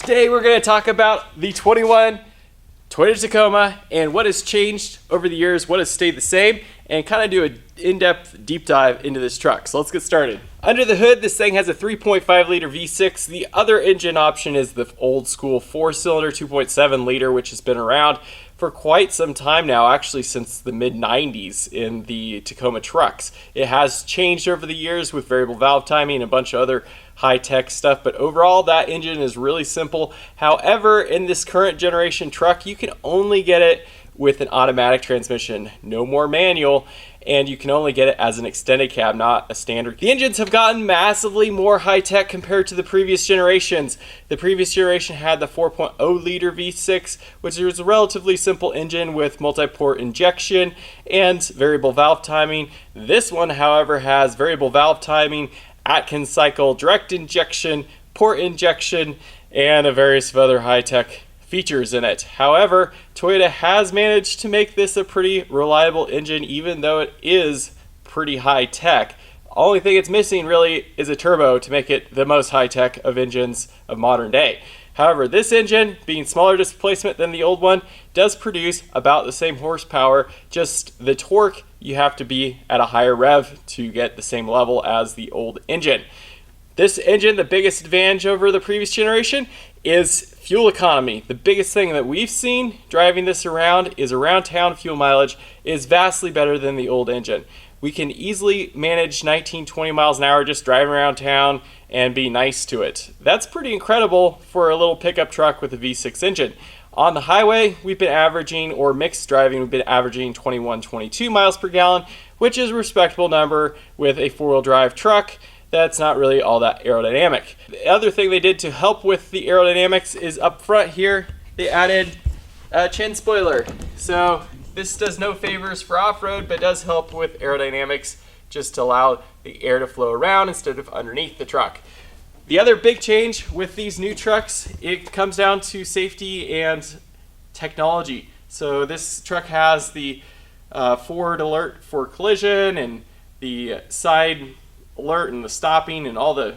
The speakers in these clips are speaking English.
Today we're going to talk about the 21 Toyota Tacoma and what has changed over the years, what has stayed the same, and kind of do an in-depth deep dive into this truck. So let's get started. Under the hood, this thing has a 3.5 liter V6. The other engine option is the old school 4-cylinder 2.7 liter, which has been around for quite some time now, actually since the mid-90s in the Tacoma trucks. It has changed over the years with variable valve timing and a bunch of other high-tech stuff, but overall that engine is really simple. However, in this current generation truck, you can only get it with an automatic transmission, no more manual, and you can only get it as an extended cab, not a standard. The engines have gotten massively more high-tech compared to the previous generations. The previous generation had the 4.0 liter V6, which was a relatively simple engine with multi-port injection and variable valve timing. This one, however, has variable valve timing, Atkins cycle, direct injection, port injection, and a various of other high-tech features in it. However, Toyota has managed to make this a pretty reliable engine, even though it is pretty high-tech. Only thing it's missing really is a turbo to make it the most high-tech of engines of modern day. However, this engine, being smaller displacement than the old one, does produce about the same horsepower, just the torque you have to be at a higher rev to get the same level as the old engine. This engine, the biggest advantage over the previous generation is fuel economy. The biggest thing that we've seen driving this around is around town fuel mileage is vastly better than the old engine. We can easily manage 19-20 miles an hour just driving around town and be nice to it. That's pretty incredible for a little pickup truck with a V6 engine. On the highway, we've been averaging, or mixed driving, we've been averaging 21-22 miles per gallon, which is a respectable number with a four-wheel drive truck. That's not really all that aerodynamic. The other thing they did to help with the aerodynamics is up front here, they added a chin spoiler. So this does no favors for off-road, but does help with aerodynamics just to allow the air to flow around instead of underneath the truck. The other big change with these new trucks, it comes down to safety and technology. So this truck has the forward alert for collision and the side alert and the stopping and all the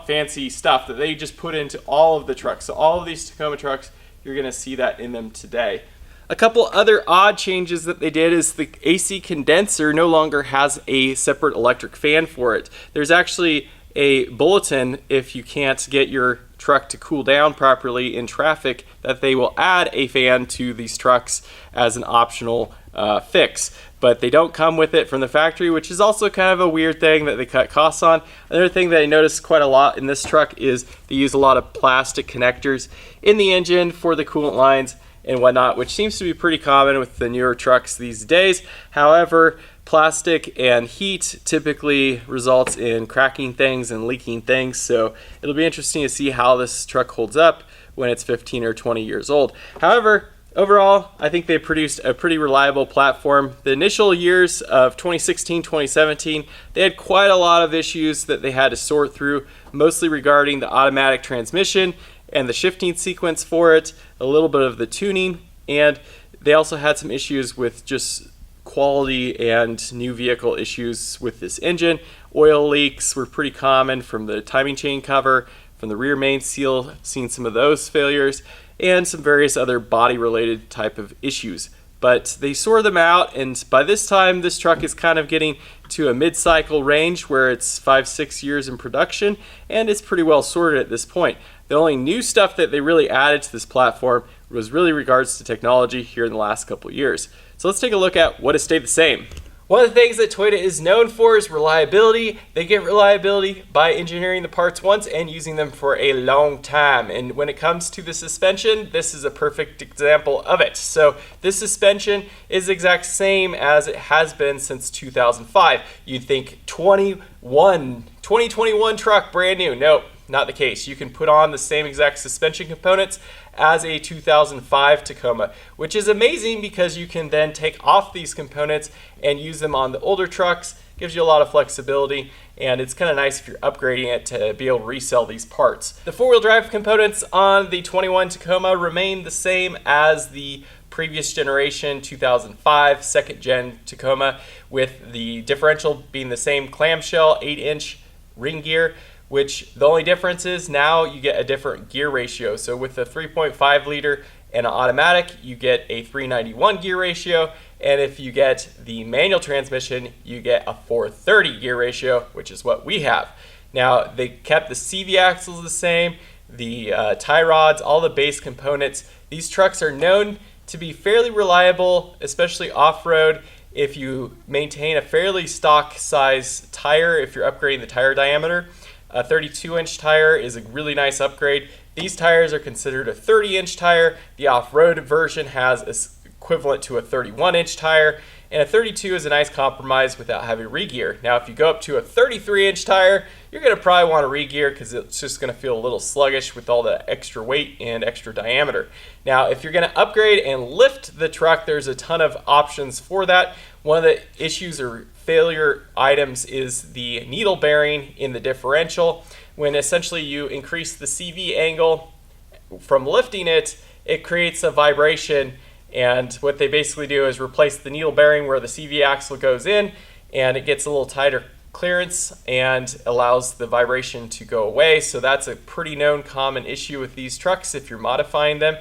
fancy stuff that they just put into all of the trucks. So all of these Tacoma trucks, you're going to see that in them today. A couple other odd changes that they did is the AC condenser no longer has a separate electric fan for it. There's actually a bulletin if you can't get your truck to cool down properly in traffic that they will add a fan to these trucks as an optional fix, but they don't come with it from the factory, which is also kind of a weird thing that they cut costs on. Another thing that I noticed quite a lot in this truck is they use a lot of plastic connectors in the engine for the coolant lines and whatnot, which seems to be pretty common with the newer trucks these days. However, plastic and heat typically results in cracking things and leaking things, so it'll be interesting to see how this truck holds up when it's 15 or 20 years old. However, overall, I think they produced a pretty reliable platform. The initial years of 2016, 2017, they had quite a lot of issues that they had to sort through, mostly regarding the automatic transmission and the shifting sequence for it, a little bit of the tuning, and they also had some issues with just quality and new vehicle issues with this engine. Oil leaks were pretty common from the timing chain cover, from the rear main seal, seen some of those failures, and some various other body related type of issues. But they sort them out, and by this time this truck is kind of getting to a mid-cycle range where it's 5-6 years in production, and it's pretty well sorted at this point. The only new stuff that they really added to this platform was really regards to technology here in the last couple of years. So let's take a look at what has stayed the same. One of the things that Toyota is known for is reliability. They get reliability by engineering the parts once and using them for a long time. And when it comes to the suspension, this is a perfect example of it. So this suspension is the exact same as it has been since 2005. You'd think 2021 truck, brand new. Nope, not the case. You can put on the same exact suspension components as a 2005 Tacoma, which is amazing because you can then take off these components and use them on the older trucks. Gives you a lot of flexibility, and it's kind of nice if you're upgrading it to be able to resell these parts. The four-wheel drive components on the 21 Tacoma remain the same as the previous generation 2005 second gen Tacoma, with the differential being the same clamshell 8-inch ring gear which the only difference is now you get a different gear ratio. So with the 3.5 liter and an automatic, you get a 391 gear ratio. And if you get the manual transmission, you get a 430 gear ratio, which is what we have. Now, they kept the CV axles the same, the tie rods, all the base components. These trucks are known to be fairly reliable, especially off-road, if you maintain a fairly stock size tire, if you're upgrading the tire diameter. A 32-inch tire is a really nice upgrade. These tires are considered a 30-inch tire. The off-road version has equivalent to a 31-inch tire, and a 32 is a nice compromise without having re-gear. Now, if you go up to a 33-inch tire, you're going to probably want to re-gear because it's just going to feel a little sluggish with all the extra weight and extra diameter. Now, if you're going to upgrade and lift the truck, there's a ton of options for that. One of the issues or failure items is the needle bearing in the differential. When essentially you increase the CV angle from lifting it, it creates a vibration. And what they basically do is replace the needle bearing where the CV axle goes in, and it gets a little tighter clearance and allows the vibration to go away. So that's a pretty known common issue with these trucks if you're modifying them.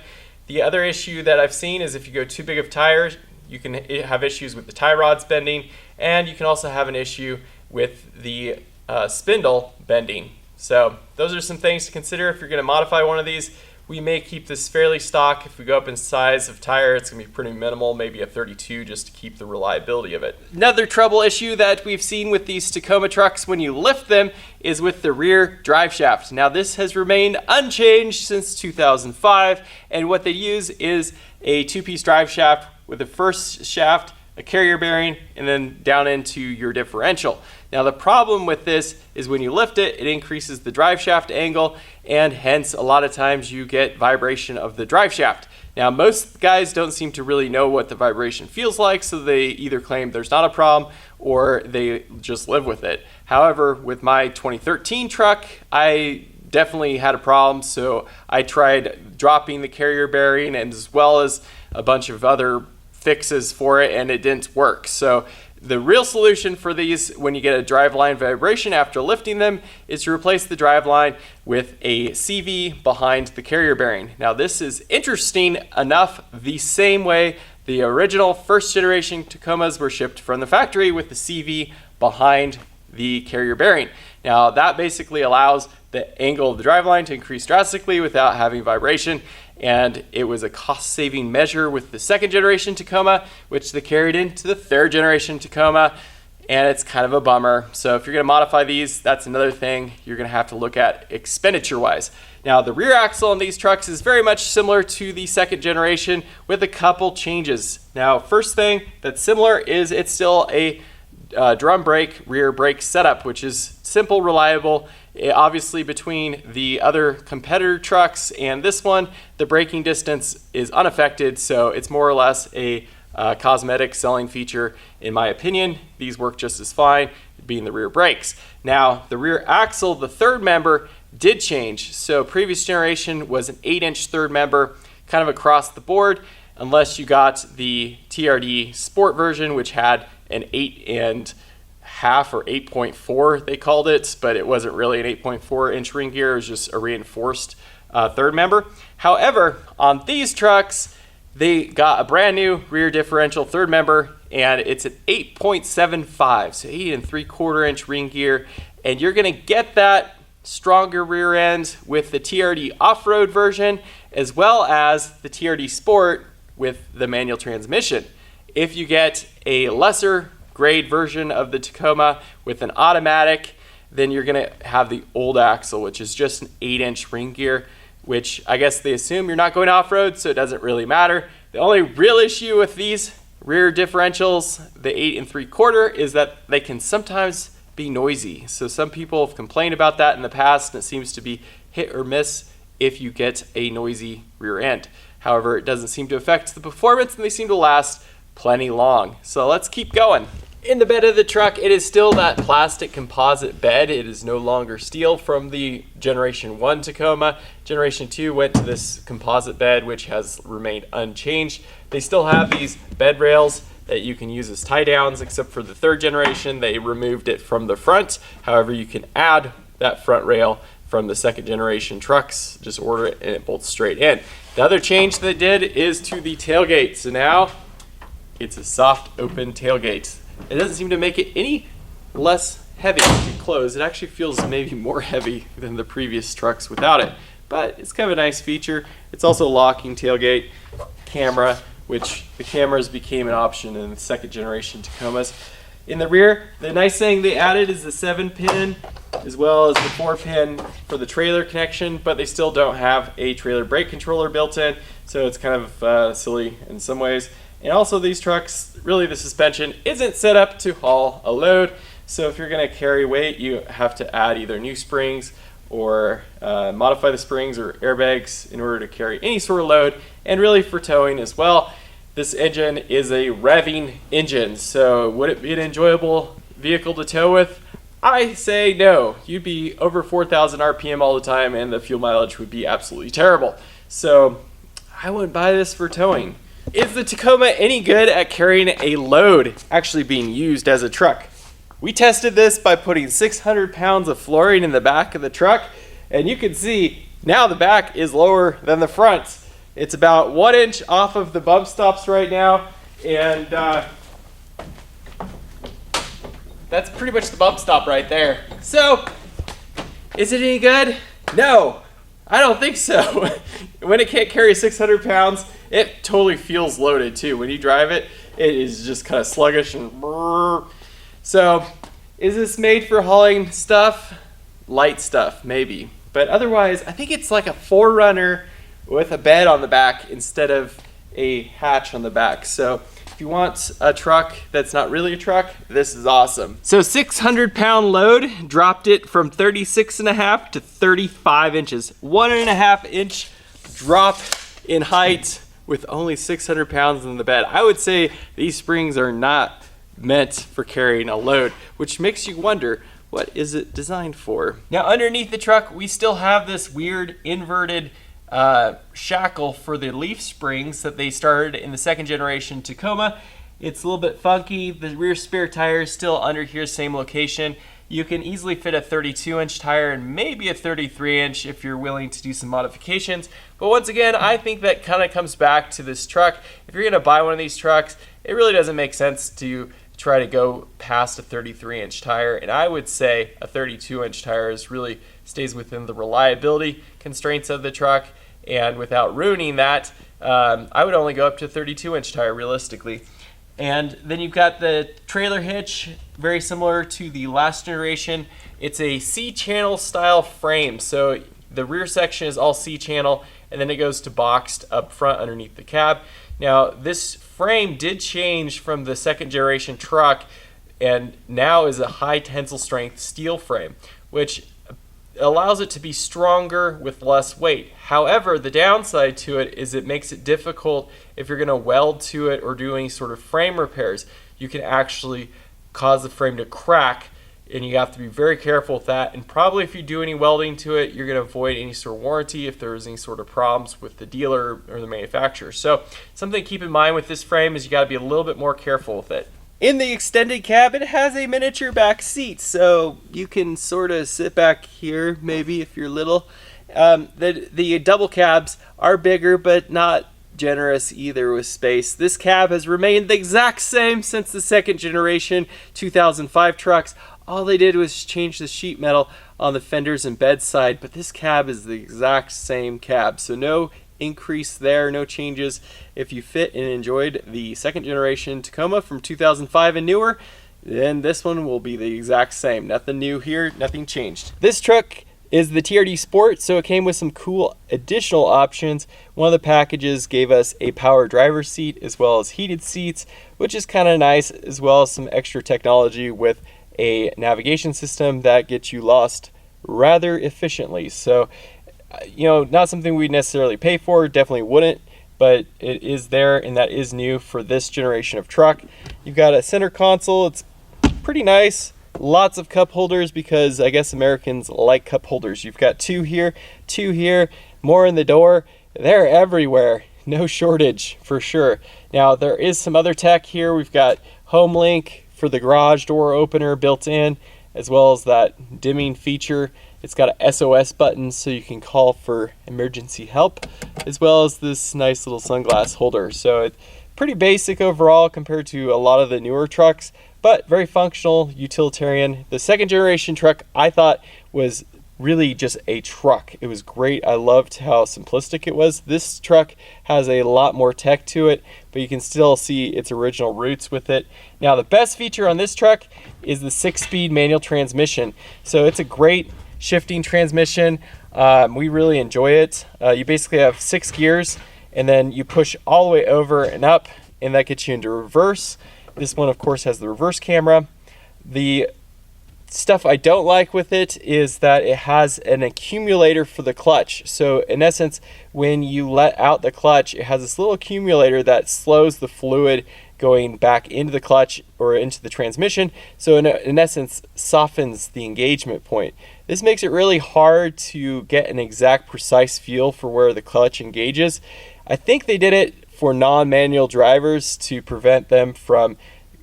The other issue that I've seen is if you go too big of tires, you can have issues with the tie rods bending, and you can also have an issue with the spindle bending. So those are some things to consider if you're going to modify one of these. We may keep this fairly stock. If we go up in size of tire, it's going to be pretty minimal, maybe a 32 just to keep the reliability of it. Another trouble issue that we've seen with these Tacoma trucks when you lift them is with the rear drive shaft. Now, this has remained unchanged since 2005, and what they use is a two-piece drive shaft with the first shaft, a carrier bearing, and then down into your differential. Now, the problem with this is when you lift it, it increases the drive shaft angle, and hence a lot of times you get vibration of the drive shaft. Now, most guys don't seem to really know what the vibration feels like, so they either claim there's not a problem or they just live with it. However, with my 2013 truck, I definitely had a problem, so I tried dropping the carrier bearing and as well as a bunch of other fixes for it, and it didn't work. So the real solution for these when you get a driveline vibration after lifting them is to replace the driveline with a CV behind the carrier bearing. Now, this is interesting enough the same way the original first generation Tacomas were shipped from the factory with the CV behind the carrier bearing. Now, that basically allows the angle of the driveline to increase drastically without having vibration, and it was a cost-saving measure with the second generation Tacoma, which they carried into the third generation Tacoma, and it's kind of a bummer. So if you're going to modify these, that's another thing you're going to have to look at expenditure-wise. Now, the rear axle on these trucks is very much similar to the second generation with a couple changes. Now, first thing that's similar is it's still a drum brake, rear brake setup, which is simple, reliable. Obviously, between the other competitor trucks and this one, the braking distance is unaffected, so it's more or less a cosmetic selling feature in my opinion. These work just as fine, being the rear brakes. Now, the rear axle, the third member, did change. So previous generation was an 8-inch third member, kind of across the board, unless you got the TRD Sport version, which had an 8.5 or 8.4 they called it, but it wasn't really an 8.4 inch ring gear. It was just a reinforced third member. However, on these trucks, they got a brand new rear differential third member, and it's an 8.75, so 8.75 inch ring gear, and you're gonna get that stronger rear end with the TRD off-road version as well as the TRD Sport with the manual transmission. If you get a lesser grade version of the Tacoma with an automatic, then you're gonna have the old axle, which is just an 8-inch ring gear, which I guess they assume you're not going off-road, so it doesn't really matter. The only real issue with these rear differentials, the 8.75, is that they can sometimes be noisy. So some people have complained about that in the past, and it seems to be hit or miss if you get a noisy rear end. However, it doesn't seem to affect the performance, and they seem to last plenty long. So let's keep going. In the bed of the truck, it is still that plastic composite bed. It is no longer steel from the Generation 1 Tacoma. Generation 2 went to this composite bed, which has remained unchanged. They still have these bed rails that you can use as tie downs, except for the third generation, they removed it from the front. However, you can add that front rail from the second generation trucks. Just order it and it bolts straight in. The other change they did is to the tailgate. So now it's a soft open tailgate. It doesn't seem to make it any less heavy to close. It actually feels maybe more heavy than the previous trucks without it, but it's kind of a nice feature. It's also locking tailgate, camera, which the cameras became an option in the second generation Tacomas. In the rear, the nice thing they added is the 7-pin as well as the 4-pin for the trailer connection, but they still don't have a trailer brake controller built in, so it's kind of silly in some ways. And also these trucks, really the suspension isn't set up to haul a load, so if you're going to carry weight, you have to add either new springs or modify the springs or airbags in order to carry any sort of load, and really for towing as well. This engine is a revving engine, so would it be an enjoyable vehicle to tow with? I say no. You'd be over 4,000 RPM all the time and the fuel mileage would be absolutely terrible. So I wouldn't buy this for towing. Is the Tacoma any good at carrying a load actually being used as a truck? We tested this by putting 600 pounds of flooring in the back of the truck, and you can see now the back is lower than the front. It's about 1 inch off of the bump stops right now, and that's pretty much the bump stop right there. So, is it any good? No, I don't think so. When it can't carry 600 pounds, it totally feels loaded too. When you drive it, it is just kind of sluggish and brrr. So, is this made for hauling stuff? Light stuff, maybe. But otherwise, I think it's like a 4Runner with a bed on the back instead of a hatch on the back. So if you want a truck that's not really a truck, this is awesome. So 600-pound load dropped it from 36.5 to 35 inches. 1.5 inch drop in height with only 600 pounds in the bed. I would say these springs are not meant for carrying a load, which makes you wonder, what is it designed for? Now underneath the truck, we still have this weird inverted shackle for the leaf springs that they started in the second generation Tacoma. It's a little bit funky. The rear spare tire is still under here, same location. You can easily fit a 32-inch tire and maybe a 33-inch if you're willing to do some modifications. But once again, I think that kind of comes back to this truck. If you're going to buy one of these trucks, it really doesn't make sense to try to go past a 33-inch tire, and I would say a 32-inch tire really stays within the reliability constraints of the truck, and without ruining that, I would only go up to a 32-inch tire realistically. And then you've got the trailer hitch, very similar to the last generation. It's a C-channel style frame, so the rear section is all C-channel, and then it goes to boxed up front underneath the cab. Now this frame did change from the second generation truck, and now is a high tensile strength steel frame, which allows it to be stronger with less weight. However, the downside to it is it makes it difficult if you're going to weld to it or do any sort of frame repairs. You can actually cause the frame to crack, and you have to be very careful with that. And probably if you do any welding to it, you're going to avoid any sort of warranty if there's any sort of problems with the dealer or the manufacturer. So something to keep in mind with this frame is you got to be a little bit more careful with it. In the extended cab, it has a miniature back seat, so you can sort of sit back here maybe if you're little. The double cabs are bigger but not generous either with space. This cab has remained the exact same since the second generation 2005 trucks. All they did was change the sheet metal on the fenders and bedside, but this cab is the exact same cab, so no increase there, no changes. If you fit and enjoyed the second generation Tacoma from 2005 and newer, then this one will be the exact same. Nothing new here, nothing changed. This truck is the TRD Sport, so it came with some cool additional options. One of the packages gave us a power driver's seat as well as heated seats, which is kind of nice, as well as some extra technology with a navigation system that gets you lost rather efficiently. So you know, not something we necessarily pay for, definitely wouldn't, but it is there, and that is new for this generation of truck. You've got a center console, it's pretty nice, lots of cup holders because I guess Americans like cup holders. You've got two here, more in the door. They're everywhere, no shortage for sure. Now there is some other tech here. We've got home link for the garage door opener built in, as well as that dimming feature It's got a SOS button so you can call for emergency help, as well as this nice little sunglass holder. So it's pretty basic overall compared to a lot of the newer trucks, but very functional, utilitarian. The second generation truck I thought was really just a truck. It was great. I loved how simplistic it was. This truck has a lot more tech to it, but you can still see its original roots with it. Now, the best feature on this truck is the 6-speed manual transmission. So it's a great shifting transmission. We really enjoy it. You basically have 6 gears, and then you push all the way over and up, and that gets you into reverse. This one, of course, has the reverse camera. The stuff I don't like with it is that it has an accumulator for the clutch. So in essence, when you let out the clutch, it has this little accumulator that slows the fluid going back into the clutch or into the transmission. So in essence, softens the engagement point. This makes it really hard to get an exact precise feel for where the clutch engages. I think they did it for non-manual drivers to prevent them from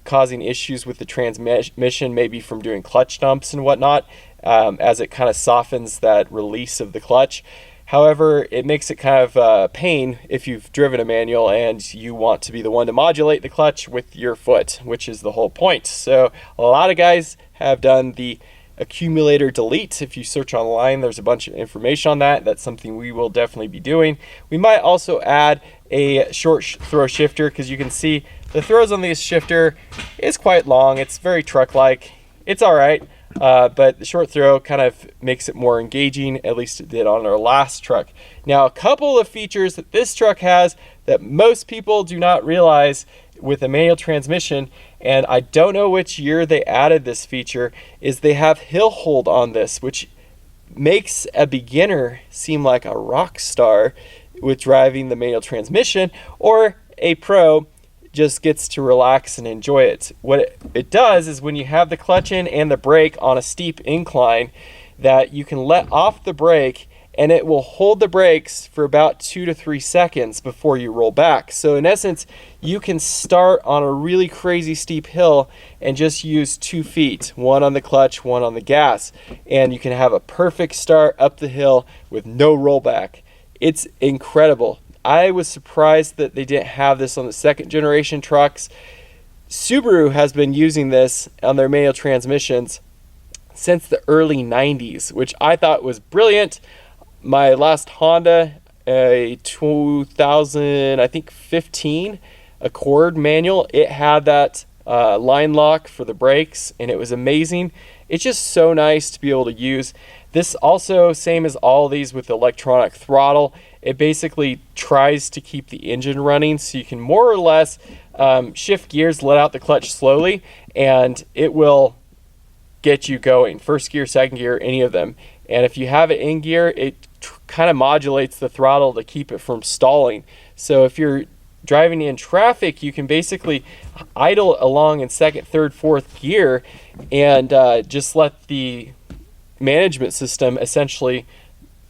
causing issues with the transmission, maybe from doing clutch dumps and whatnot, as it kind of softens that release of the clutch. However, it makes it kind of a pain if you've driven a manual and you want to be the one to modulate the clutch with your foot, which is the whole point. So a lot of guys have done the accumulator delete. If you search online, there's a bunch of information on that. That's something we will definitely be doing. We might also add a short throw shifter, because you can see the throws on this shifter is quite long. It's very truck-like. It's all right, but the short throw kind of makes it more engaging. At least it did on our last truck. Now, a couple of features that this truck has that most people do not realize with a manual transmission, and I don't know which year they added this feature, is they have hill hold on this, which makes a beginner seem like a rock star with driving the manual transmission, or a pro just gets to relax and enjoy it. What it does is when you have the clutch in and the brake on a steep incline, that you can let off the brake and it will hold the brakes for about 2 to 3 seconds before you roll back. So in essence, you can start on a really crazy steep hill and just use 2 feet, one on the clutch, one on the gas, and you can have a perfect start up the hill with no rollback. It's incredible. I was surprised that they didn't have this on the second generation trucks. Subaru has been using this on their manual transmissions since the early 90s, which I thought was brilliant. My last Honda, a 2015 Accord manual, it had that line lock for the brakes, and it was amazing. It's just so nice to be able to use. This also, same as all these with electronic throttle, it basically tries to keep the engine running, so you can more or less shift gears, let out the clutch slowly, and it will get you going. First gear, second gear, any of them. And if you have it in gear, it kind of modulates the throttle to keep it from stalling. So if you're driving in traffic, you can basically idle along in second, third, fourth gear and just let the management system essentially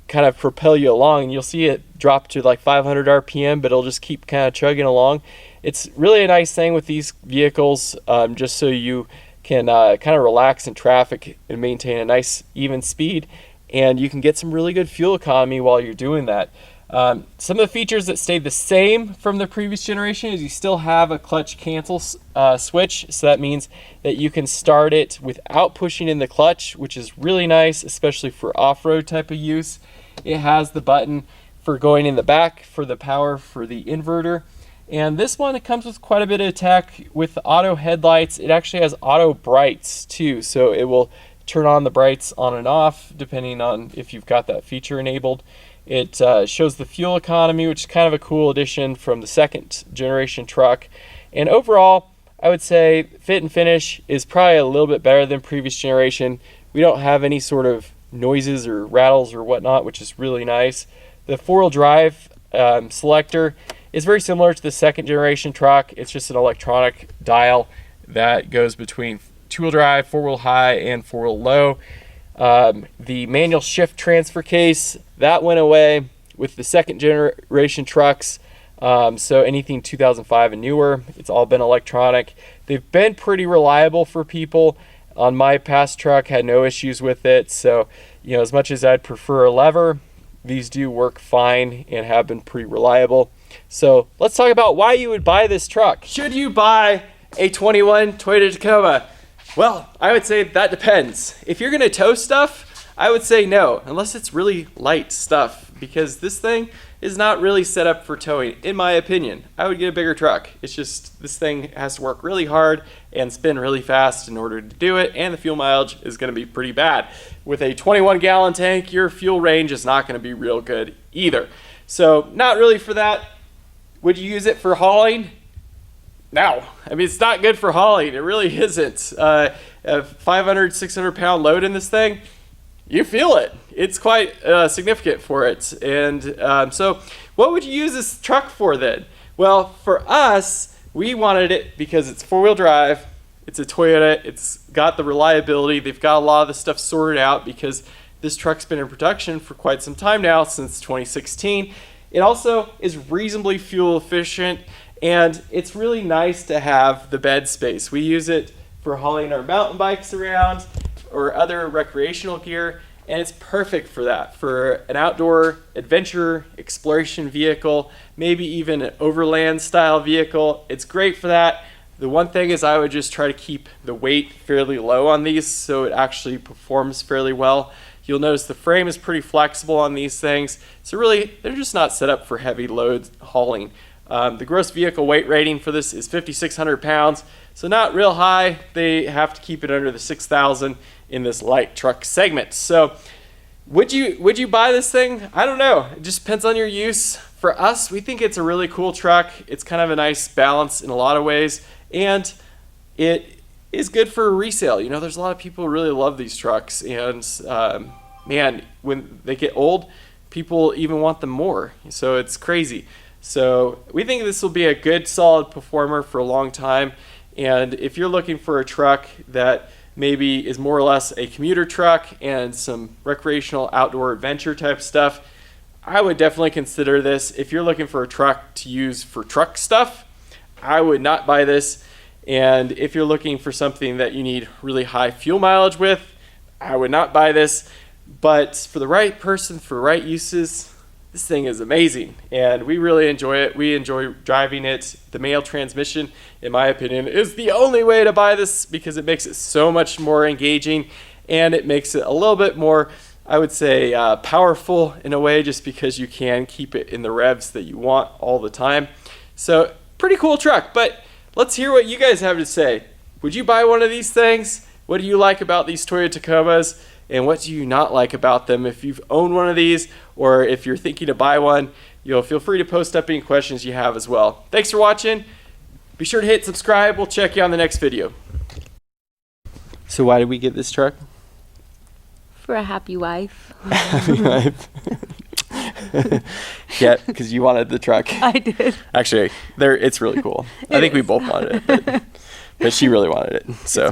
kind of propel you along, and you'll see it drop to like 500 RPM, but it'll just keep kind of chugging along. It's really a nice thing with these vehicles, just so you can kind of relax in traffic and maintain a nice even speed, and you can get some really good fuel economy while you're doing that. Some of the features that stayed the same from the previous generation is you still have a clutch cancel switch, so that means that you can start it without pushing in the clutch, which is really nice, especially for off-road type of use. It has the button for going in the back for the power for the inverter, and this one, it comes with quite a bit of tech with the auto headlights. It actually has auto brights too, so it will turn on the brights on and off depending on if you've got that feature enabled. It shows the fuel economy, which is kind of a cool addition from the second generation truck. And overall, I would say fit and finish is probably a little bit better than previous generation. We don't have any sort of noises or rattles or whatnot, which is really nice. The four-wheel drive selector is very similar to the second generation truck. It's just an electronic dial that goes between two-wheel drive, four-wheel high, and four-wheel low. The manual shift transfer case, that went away with the second generation trucks. So anything 2005 and newer, it's all been electronic. They've been pretty reliable for people. on my past truck, had no issues with it. So, as much as I'd prefer a lever, these do work fine and have been pretty reliable. So let's talk about why you would buy this truck. Should you buy a 21 Toyota Tacoma? Well, I would say that depends. If you're gonna tow stuff, I would say no, unless it's really light stuff, because this thing is not really set up for towing, in my opinion. I would get a bigger truck. It's just, this thing has to work really hard and spin really fast in order to do it, and the fuel mileage is gonna be pretty bad. With a 21-gallon tank, your fuel range is not gonna be real good either. So, not really for that. Would you use it for hauling? No. I mean, it's not good for hauling. It really isn't. A 500, 600-pound load in this thing, you feel it. It's quite significant for it. And so what would you use this truck for then? Well, for us, we wanted it because it's four-wheel drive. It's a Toyota. It's got the reliability. They've got a lot of the stuff sorted out because this truck's been in production for quite some time now, since 2016. It also is reasonably fuel efficient, and it's really nice to have the bed space. We use it for hauling our mountain bikes around or other recreational gear, and it's perfect for that, for an outdoor adventure exploration vehicle, maybe even an overland style vehicle. It's great for that. The one thing is I would just try to keep the weight fairly low on these so it actually performs fairly well. You'll notice the frame is pretty flexible on these things, so really they're just not set up for heavy load hauling. The gross vehicle weight rating for this is 5,600 pounds, so not real high. They have to keep it under the 6,000 in this light truck segment. So would you buy this thing? I don't know. It just depends on your use. For us, we think it's a really cool truck. It's kind of a nice balance in a lot of ways, and it is good for resale. There's a lot of people who really love these trucks, and man, when they get old, people even want them more. So it's crazy. So we think this will be a good, solid performer for a long time. And if you're looking for a truck that maybe is more or less a commuter truck and some recreational outdoor adventure type stuff, I would definitely consider this. If you're looking for a truck to use for truck stuff, I would not buy this. And if you're looking for something that you need really high fuel mileage with, I would not buy this. But for the right person, for right uses, this thing is amazing, and we really enjoy it. We enjoy driving it. The manual transmission, in my opinion, is the only way to buy this because it makes it so much more engaging, and it makes it a little bit more, I would say, powerful in a way, just because you can keep it in the revs that you want all the time. So pretty cool truck, but let's hear what you guys have to say. Would you buy one of these things? What do you like about these Toyota Tacomas? And what do you not like about them? If you've owned one of these, or if you're thinking to buy one, feel free to post up any questions you have as well. Thanks for watching. Be sure to hit subscribe. We'll check you on the next video. So why did we get this truck? For a happy wife. Happy wife. Yeah, because you wanted the truck. I did. Actually, it's really cool. I think we both wanted it, but she really wanted it. So.